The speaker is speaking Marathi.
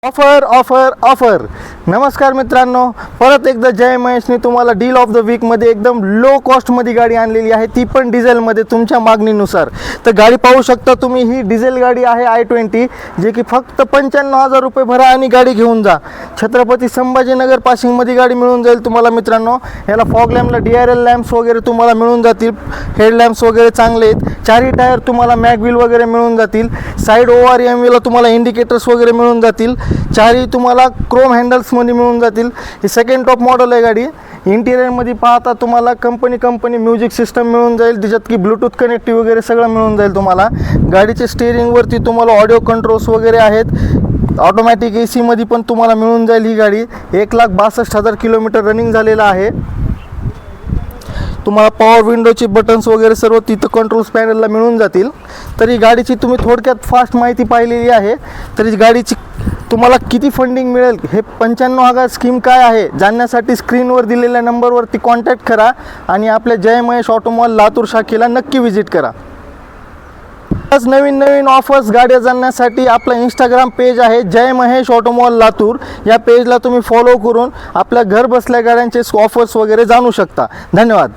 Offer offer offer. नमस्कार मित्रांनो, परत एकदा जय महेशने तुम्हाला डील ऑफ द वीकमध्ये एकदम लो कॉस्टमध्ये गाडी आणलेली आहे, ती पण डिझेलमध्ये तुमच्या मागणीनुसार. तर गाडी पाहू शकता तुम्ही, ही डिझेल गाडी आहे i20, जे की फक्त 95,000 रुपये भरा आणि गाडी घेऊन जा. छत्रपती संभाजीनगर पासिंगमध्ये गाडी मिळून जाईल तुम्हाला मित्रांनो. याला फॉग लॅम्पला DRL लॅम्प्स वगैरे तुम्हाला मिळून जातील, हेड लॅम्प्स वगैरे चांगले आहेत. चारही टायर तुम्हाला मॅगव्हील वगैरे मिळून जातील. साईड ORMVला तुम्हाला इंडिकेटर्स वगैरे मिळून जातील. चारही तुम्हाला क्रोम हँडल्समध्ये मिळून जातील. ही सेकंड टॉप मॉडेल आहे गाडी. इंटिरियरमध्ये पाहता तुम्हाला कंपनी म्युझिक सिस्टम मिळून जाईल, त्याच्यात की ब्लूटूथ कनेक्टिव्ह वगैरे सगळं मिळून जाईल तुम्हाला. गाडीचे स्टिअरिंगवरती तुम्हाला ऑडिओ कंट्रोल्स वगैरे आहेत. ऑटोमॅटिक AC मध्ये पण तुम्हाला मिळून जाईल. ही गाडी 1,62,000 किलोमीटर रनिंग झालेला आहे. तुम्हाला पॉवर विंडोचे बटन्स वगैरे सर्व तिथं कंट्रोल्स पॅनलला मिळून जातील. तर ही गाडीची तुम्ही थोडक्यात फास्ट माहिती पाहिलेली आहे. तर ही गाडीची तुम्हाला किती फंडिंग मिळेल, हे 95,000 स्कीम काय आहे जाणण्यासाठी स्क्रीनवर दिलेल्या नंबरवरती कॉन्टॅक्ट करा आणि आपल्या जय महेश ऑटोमॉल लातूर शाखेला नक्की व्हिजिट करा. आज नवीन ऑफर्स गाड्या जाणण्यासाठी आपला इंस्टाग्राम पेज आहे जय महेश ऑटोमॉल लातूर. या पेजला तुम्ही फॉलो करून आपल्या घर बसल्या गाड्यांचे ऑफर्स वगैरे जाणू शकता. धन्यवाद.